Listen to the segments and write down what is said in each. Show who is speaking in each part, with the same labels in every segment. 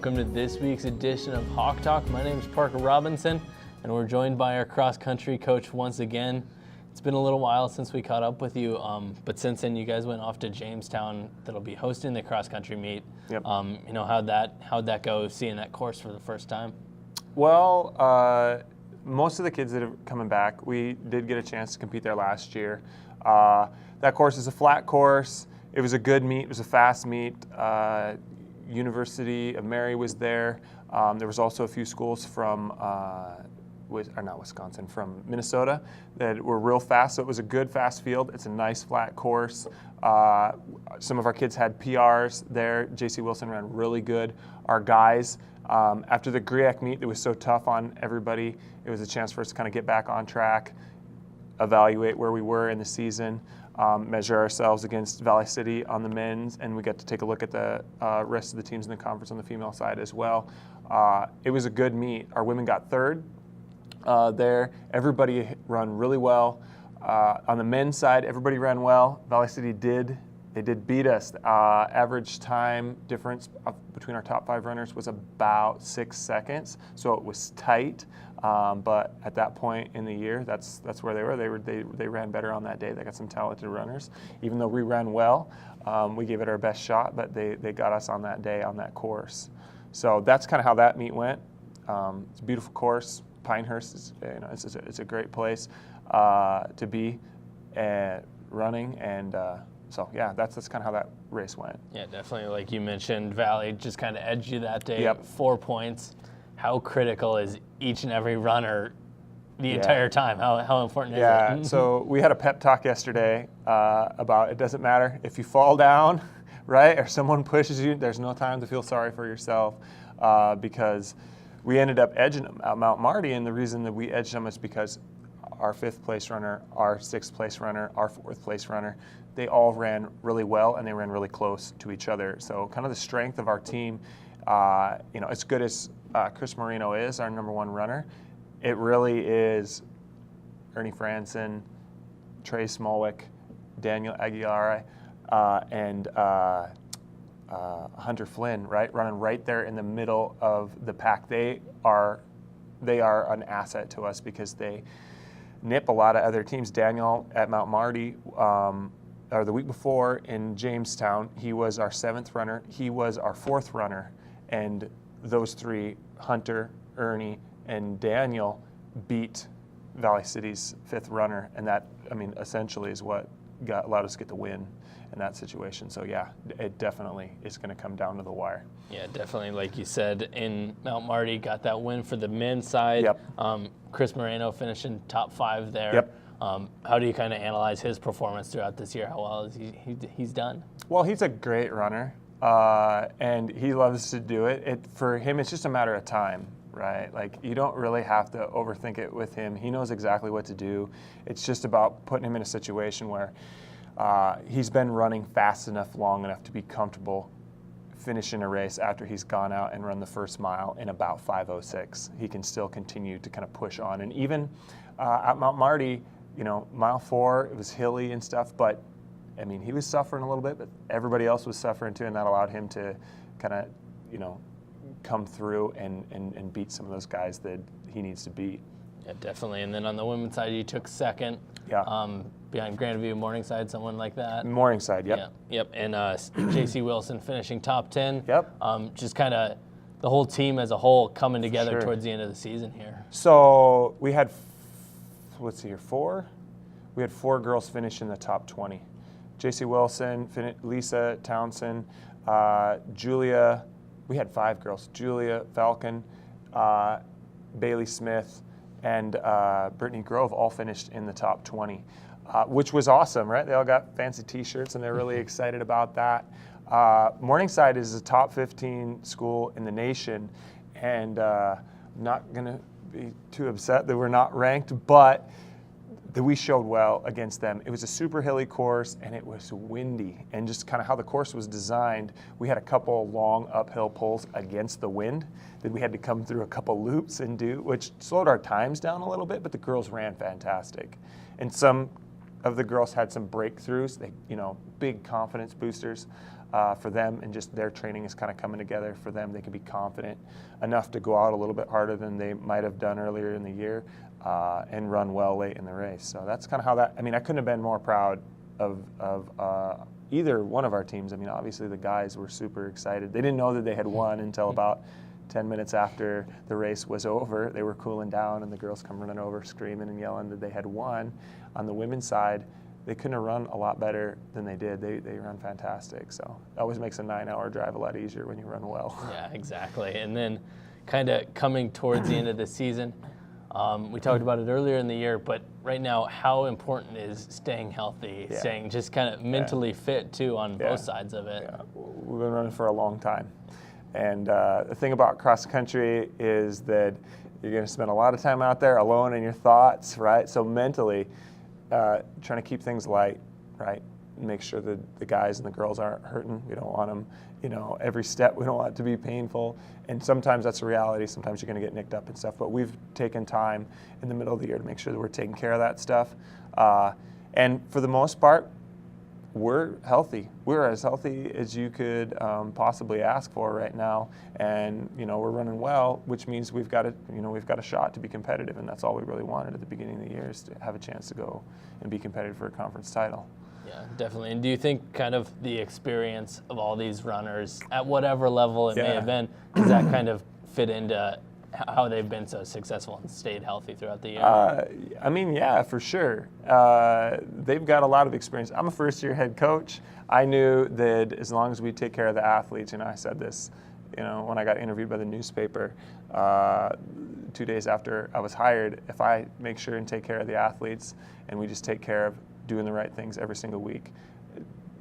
Speaker 1: welcome to this week's edition of HawkTalk. My name is Parker Robinson, and we're joined by our cross-country coach once again. It's been a little while since we caught up with you, but since then you guys went off to Jamestown that'll be hosting the cross-country meet.
Speaker 2: Yep.
Speaker 1: How'd that go, seeing that course for the first time?
Speaker 2: Well, most of the kids that are coming back, we did get a chance to compete there last year. That course is a flat course. It was a good meet. It was a fast meet. University of Mary was there. There was also a few schools from, from Minnesota that were real fast. So it was a good fast field. It's a nice flat course. Some of our kids had PRs there. J.C. Wilson ran really good. Our guys, after the GRIAC meet that was so tough on everybody, it was a chance for us to kind of get back on track, evaluate where we were in the season, measure ourselves against Valley City on the men's, and we got to take a look at the rest of the teams in the conference on the female side as well. It was a good meet. Our women got third there. Everybody run really well. On the men's side, everybody ran well. Valley City did beat us. Average time difference between our top 5 runners was about 6 seconds, so it was tight. But at that point in the year, that's where they were. They ran better on that day. They got some talented runners. Even though we ran well, we gave it our best shot, but they got us on that day on that course. So that's kind of how that meet went. It's a beautiful course. Pinehurst is it's a great place to be running, and so yeah, that's kind of how that race went.
Speaker 1: Yeah, definitely. Like you mentioned, Valley just kind of edged you that day.
Speaker 2: Yep.
Speaker 1: 4 points. How critical is each and every runner the entire time? How important is it?
Speaker 2: Yeah, so we had a pep talk yesterday about it doesn't matter if you fall down, right, or someone pushes you, there's no time to feel sorry for yourself because we ended up edging them at Mount Marty, and the reason that we edged them is because our 5th place runner, our 6th place runner, our 4th place runner, they all ran really well and they ran really close to each other. So kind of the strength of our team, as good as Chris Marino is our number 1 runner, it really is Ernie Franson, Trey Smolwick, Daniel Aguilar, and Hunter Flynn, right, running right there in the middle of the pack. They are an asset to us because they nip a lot of other teams. Daniel at Mount Marty, or the week before in Jamestown, he was our 7th runner. He was our 4th runner, and those 3, Hunter, Ernie, and Daniel, beat Valley City's 5th runner, and that, essentially is what allowed us to get the win in that situation. So yeah, it definitely is going to come down to the wire.
Speaker 1: Yeah, definitely. Like you said, in Mount Marty, got that win for the men's side.
Speaker 2: Yep.
Speaker 1: Chris Moreno finishing top 5 there.
Speaker 2: Yep.
Speaker 1: How do you kind of analyze his performance throughout this year? How well is he's done?
Speaker 2: Well, he's a great runner, and he loves to do it. For him, it's just a matter of time, right? Like, you don't really have to overthink it with him. He knows exactly what to do. It's just about putting him in a situation where he's been running fast enough, long enough to be comfortable finishing a race after he's gone out and run the first mile in about 5:06. He can still continue to kind of push on. And even at Mount Marty, mile 4, it was hilly and stuff, but he was suffering a little bit, but everybody else was suffering too, and that allowed him to kind of, come through and beat some of those guys that he needs to beat.
Speaker 1: Yeah, definitely. And then on the women's side, you took 2nd.
Speaker 2: Yeah.
Speaker 1: Behind Grandview, Morningside, someone like that.
Speaker 2: Morningside, yep.
Speaker 1: Yeah, yep. And J.C. Wilson finishing top 10.
Speaker 2: Yep.
Speaker 1: Just kind of the whole team as a whole coming together
Speaker 2: Sure.
Speaker 1: towards the end of the season here.
Speaker 2: So we had, 4? We had 4 girls finish in the top 20. J.C. Wilson, Lisa Townsend, Julia. We had 5 girls. Julia Falcon, Bailey Smith, and Brittany Grove all finished in the top 20, which was awesome, right? They all got fancy T-shirts, and they're really excited about that. Morningside is a top 15 school in the nation, and I'm not going to be too upset that we're not ranked, but that we showed well against them. It was a super hilly course, and it was windy. And just kind of how the course was designed, we had a couple long uphill pulls against the wind that we had to come through a couple loops and do, which slowed our times down a little bit, but the girls ran fantastic. And some of the girls had some breakthroughs, big confidence boosters. for them, and just their training is kind of coming together for them. They can be confident enough to go out a little bit harder than they might have done earlier in the year and run well late in the race. So that's kind of how that, I mean, I couldn't have been more proud of either one of our teams. I mean, obviously the guys were super excited. They didn't know that they had won until about 10 minutes after the race was over. They were cooling down, and the girls come running over screaming and yelling that they had won. On the women's side, they couldn't have run a lot better than they did. They run fantastic. So it always makes a 9-hour drive a lot easier when you run well.
Speaker 1: Yeah, exactly. And then kind of coming towards the end of the season, we talked about it earlier in the year, but right now, how important is staying healthy, staying just kind of mentally fit too on both sides of it?
Speaker 2: Yeah. We've been running for a long time. And the thing about cross country is that you're going to spend a lot of time out there alone in your thoughts, right? So mentally, trying to keep things light, right? Make sure that the guys and the girls aren't hurting. We don't want them, every step, we don't want it to be painful. And sometimes that's a reality. Sometimes you're going to get nicked up and stuff. But we've taken time in the middle of the year to make sure that we're taking care of that stuff. And for the most part, we're healthy. We're as healthy as you could possibly ask for right now, and we're running well, which means we've got a shot to be competitive, and that's all we really wanted at the beginning of the year, is to have a chance to go and be competitive for a conference title.
Speaker 1: Yeah, definitely. And do you think kind of the experience of all these runners at whatever level it may have been, does that kind of fit into how they've been so successful and stayed healthy throughout the year?
Speaker 2: I mean, yeah, for sure. They've got a lot of experience. I'm a first-year head coach. I knew that as long as we take care of the athletes, I said this, when I got interviewed by the newspaper 2 days after I was hired, if I make sure and take care of the athletes and we just take care of doing the right things every single week,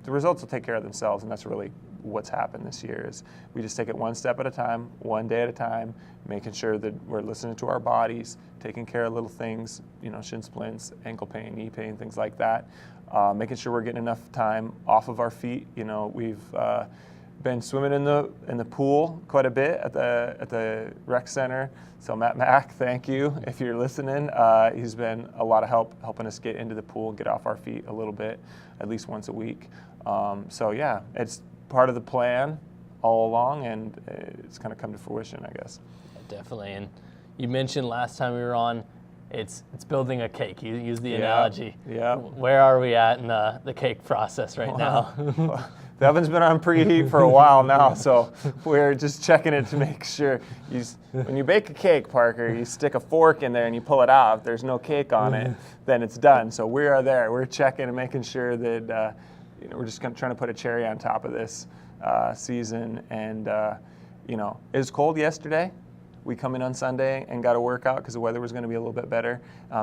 Speaker 2: the results will take care of themselves, and that's really what's happened this year. Is we just take it one step at a time, one day at a time, making sure that we're listening to our bodies, taking care of little things, shin splints, ankle pain, knee pain, things like that, making sure we're getting enough time off of our feet. We've been swimming in the pool quite a bit at the rec center. So Matt Mack, thank you if you're listening. He's been a lot of help helping us get into the pool, get off our feet a little bit, at least once a week. So yeah, it's part of the plan all along, and it's kind of come to fruition, I guess.
Speaker 1: Definitely. And you mentioned last time we were on, it's building a cake. You used the analogy.
Speaker 2: Yeah.
Speaker 1: Where are we at in the cake process right now?
Speaker 2: The oven's been on preheat for a while now, so we're just checking it to make sure. When you bake a cake, Parker, you stick a fork in there and you pull it out. If there's no cake on it, then it's done. So we are there. We're checking and making sure that we're just trying to put a cherry on top of this season. And it was cold yesterday. We come in on Sunday and got a workout because the weather was going to be a little bit better.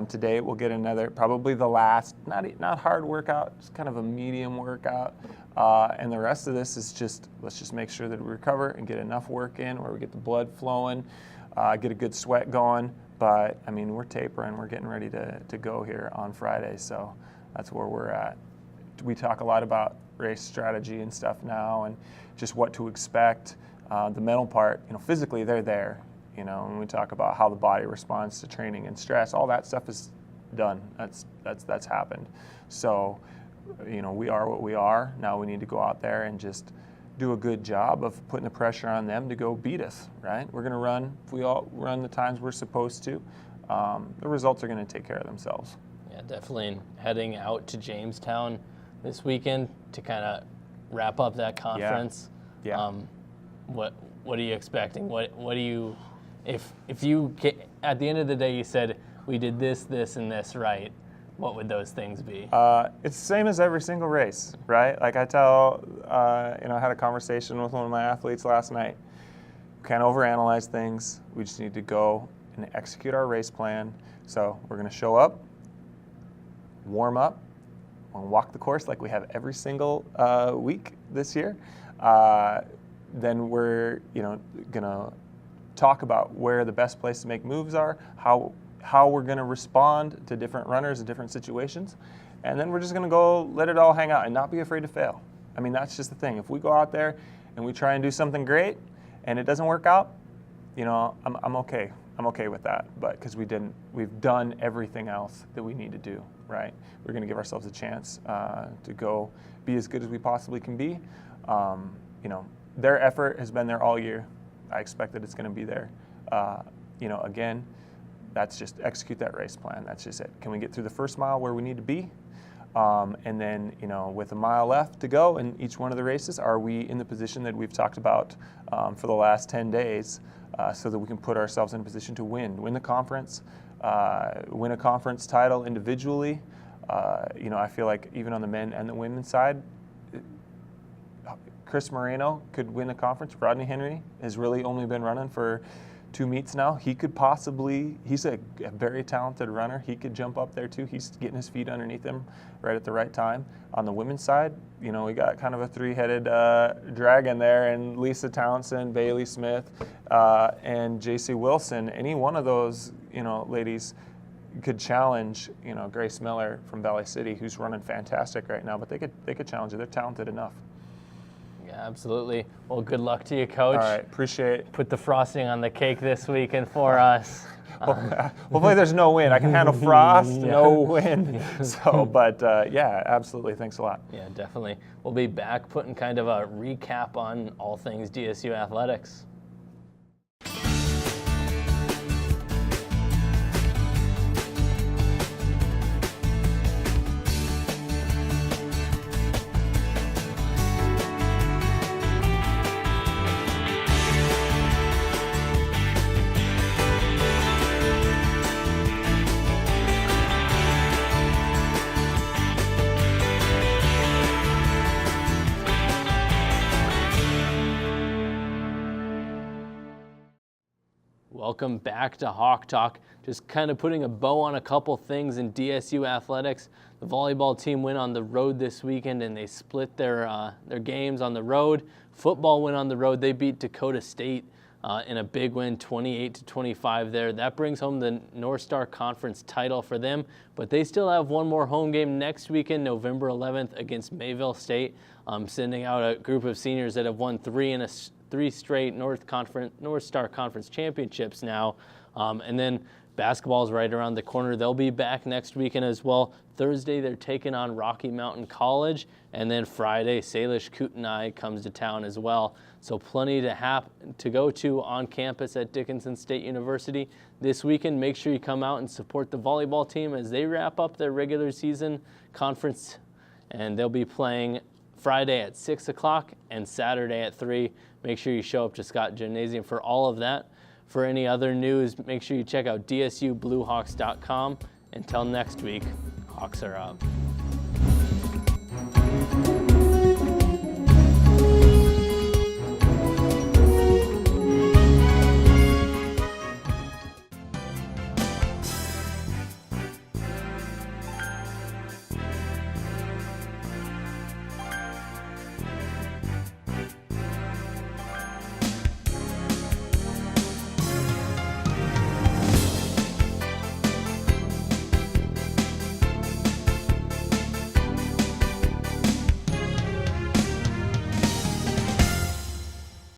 Speaker 2: Today we'll get another, probably the last, not hard workout, just kind of a medium workout. And the rest of this is let's just make sure that we recover and get enough work in where we get the blood flowing, get a good sweat going. But I mean, we're tapering, we're getting ready to go here on Friday. So that's where we're at. We talk a lot about race strategy and stuff now, and just what to expect. The mental part, physically they're there. When we talk about how the body responds to training and stress, all that stuff is done. That's happened. So, we are what we are. Now we need to go out there and just do a good job of putting the pressure on them to go beat us, right? We're going to run. If we all run the times we're supposed to, the results are going to take care of themselves.
Speaker 1: Yeah, definitely. And heading out to Jamestown this weekend to kind of wrap up that conference.
Speaker 2: Yeah.
Speaker 1: What are you expecting? What do you, if you at the end of the day you said we did this, and this right, what would those things be?
Speaker 2: It's the same as every single race, right? Like I tell, I had a conversation with one of my athletes last night. We can't overanalyze things. We just need to go and execute our race plan. So we're going to show up, warm up, and walk the course like we have every single week this year. Then we're going to talk about where the best place to make moves are, how we're going to respond to different runners in different situations, and then we're just going to go let it all hang out and not be afraid to fail. I mean, that's just the thing. If we go out there and we try and do something great and it doesn't work out, I'm okay. I'm okay with that, but because we've done everything else that we need to do, right? We're going to give ourselves a chance to go be as good as we possibly can be. Their effort has been there all year. I expect that it's going to be there. Again, that's just execute that race plan. That's just it. Can we get through the first mile where we need to be? And then, with a mile left to go in each one of the races, are we in the position that we've talked about for the last 10 days so that we can put ourselves in a position to win the conference, win a conference title individually? I feel like even on the men and the women's side, Chris Moreno could win a conference. Rodney Henry has really only been running for 2 meets now. He could possibly, he's a very talented runner. He could jump up there too. He's getting his feet underneath him right at the right time. On the women's side, we got kind of a 3-headed dragon there, and Lisa Townsend, Bailey Smith, and JC Wilson. Any one of those, ladies could challenge, Grace Miller from Valley City, who's running fantastic right now, but they could challenge her. They're talented enough.
Speaker 1: Yeah, absolutely. Well, good luck to you, Coach.
Speaker 2: All right, appreciate it.
Speaker 1: Put the frosting on the cake this weekend for us.
Speaker 2: Hopefully there's no wind. I can handle frost, no wind. But absolutely. Thanks a lot.
Speaker 1: Yeah, definitely. We'll be back putting kind of a recap on all things DSU athletics. Welcome back to Hawk Talk. Just kind of putting a bow on a couple things in DSU athletics. The volleyball team went on the road this weekend and they split their games on the road. Football went on the road. They beat Dakota State in a big win, 28-25 there. That brings home the North Star Conference title for them, but they still have one more home game next weekend, November 11th against Mayville State, sending out a group of seniors that have won three straight North Star Conference championships now. And then basketball is right around the corner. They'll be back next weekend as well. Thursday, they're taking on Rocky Mountain College. And then Friday, Salish Kootenai comes to town as well. So plenty to go to on campus at Dickinson State University this weekend. Make sure you come out and support the volleyball team as they wrap up their regular season conference. And they'll be playing Friday at 6 o'clock and Saturday at 3. Make sure you show up to Scott Gymnasium for all of that. For any other news, make sure you check out dsubluehawks.com. Until next week, Hawks are up.